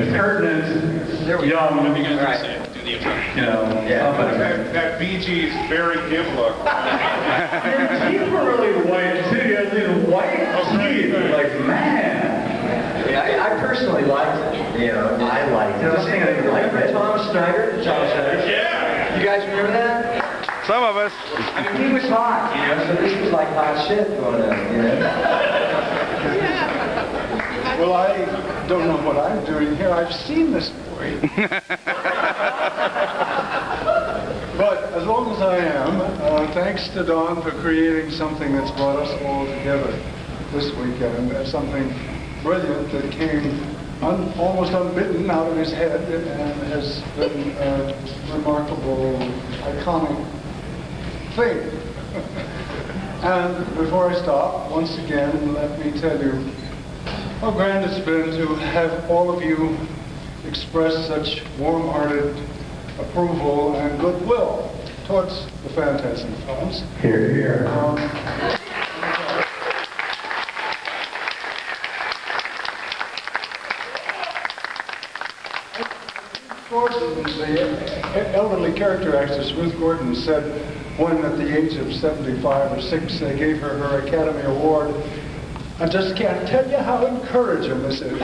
pertinent, young, right. you know, That Bee Gees Barry Gibb look. Your teeth were really white too. You had these white teeth. Like, man. Yeah, I personally liked it. You know, I liked it. Just think I didn't like it. Thomas Snyder. Yeah. You guys remember that? Some of us. I mean, he was hot, you know, so this was like hot shit going on, you know? Well, I don't know what I'm doing here. I've seen this boy. But as long as I am, thanks to Don for creating something that's brought us all together this weekend, something brilliant that came almost unbidden out of his head and has been a remarkable, iconic thing. And before I stop, once again, let me tell you how grand it's been to have all of you express such warm-hearted approval and goodwill towards the Phantasm films. Here, here. Gordon, the elderly character actress Ruth Gordon, said when at the age of 75 or 6 they gave her her Academy Award, I just can't tell you how encouraging this is.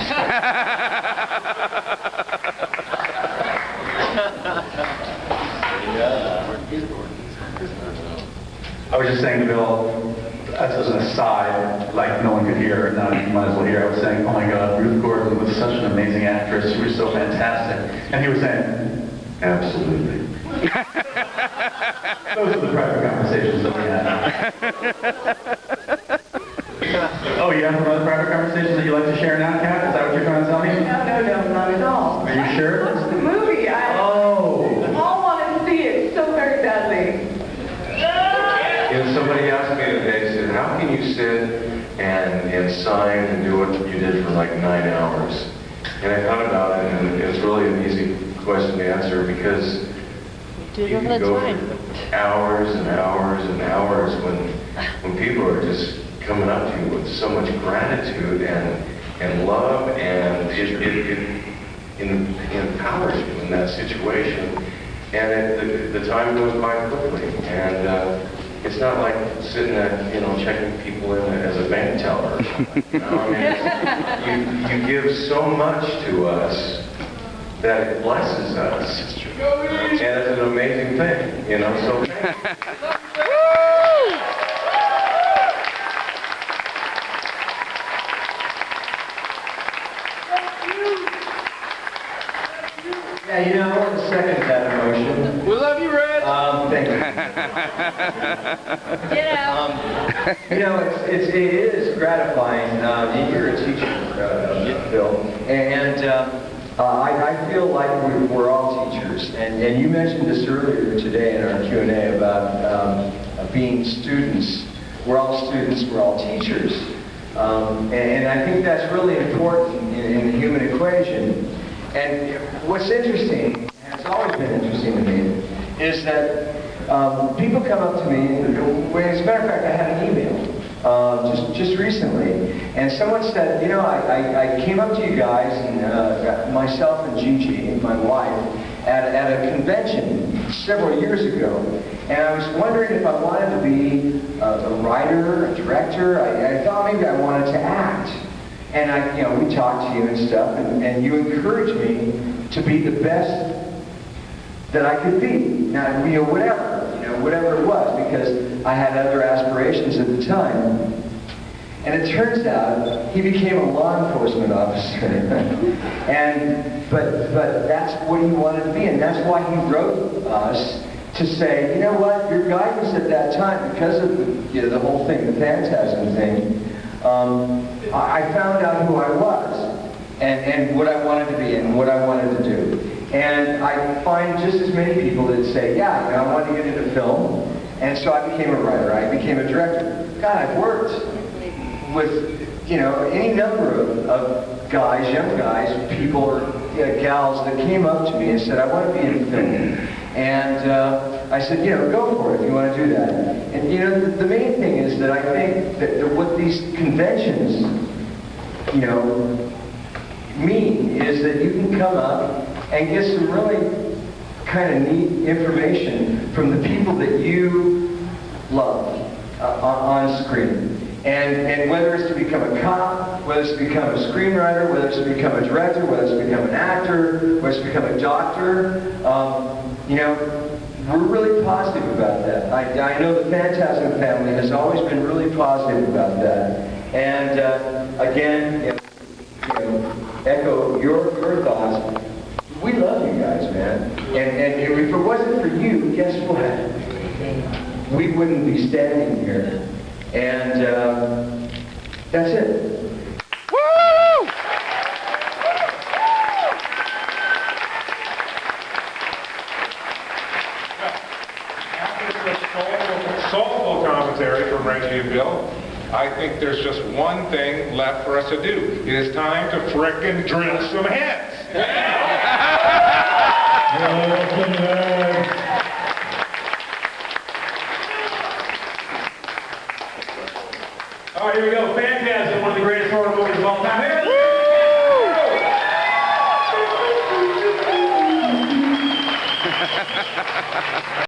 I was just saying to Bill, as an aside, like no one could hear, and now you might as well hear, I was saying, oh my God, Ruth Gordon was such an amazing actress, she was so fantastic. And he was saying, absolutely. Those are the private conversations that we had. Oh, you have some other private conversations that you like to share now, Kat? Is that what you're trying to tell me? No, not at all. Are you sure? Watch the movie. I all want to see it so very badly. You know, somebody asked me today, said, how can you sit and sign and do what you did for like 9 hours? And I thought about it, and it's really an easy question to answer because you can go for hours and hours and hours when people are just coming up to you with so much gratitude and love, and it empowers you in that situation, and the time goes by quickly, and it's not like sitting at, you know, checking people in as a bank teller or something. You know? I mean, you give so much to us that it blesses us, and it's an amazing thing, you know. So. Yeah, you know, I want to second that emotion. We love you, Red. Thank you. Get out. You know, it is gratifying. You're a teacher, Phil, and I feel like we're all teachers. And you mentioned this earlier today in our Q&A about being students. We're all students. We're all teachers. And I think that's really important in the human equation. And what's interesting, and it's always been interesting to me, is that people come up to me, as a matter of fact, I had an email just recently, and someone said, you know, I came up to you guys, and myself and Gigi, my wife, at a convention several years ago, and I was wondering if I wanted to be a writer, a director. I thought maybe I wanted to act. And we talked to you and stuff, and you encouraged me to be the best that I could be. Now, whatever it was, because I had other aspirations at the time. And it turns out he became a law enforcement officer, but that's what he wanted to be, and that's why he wrote us to say, you know what, your guidance at that time, because of the whole thing, the Phantasm thing. I found out who I was and what I wanted to be and what I wanted to do. And I find just as many people that say, yeah, I wanted to get into film, and so I became a writer, I became a director. God, I've worked with, any number of guys, young guys, people or gals that came up to me and said, I want to be in film. And I said, go for it if you want to do that. And the main thing is that I think that what these conventions, mean is that you can come up and get some really kind of neat information from the people that you love on screen. And whether it's to become a cop, whether it's to become a screenwriter, whether it's to become a director, whether it's to become an actor, whether it's to become a doctor, you know, we're really positive about that. I know the Phantasm family has always been really positive about that. And again, you know, echo your thoughts. We love you guys, man. And if it wasn't for you, guess what? We wouldn't be standing here. And that's it. Woo! After this soulful commentary from Reggie and Bill, I think there's just one thing left for us to do. It is time to frickin' drill some heads. All right, here we go. Phantasm, one of the greatest horror movies of all time. Here we go.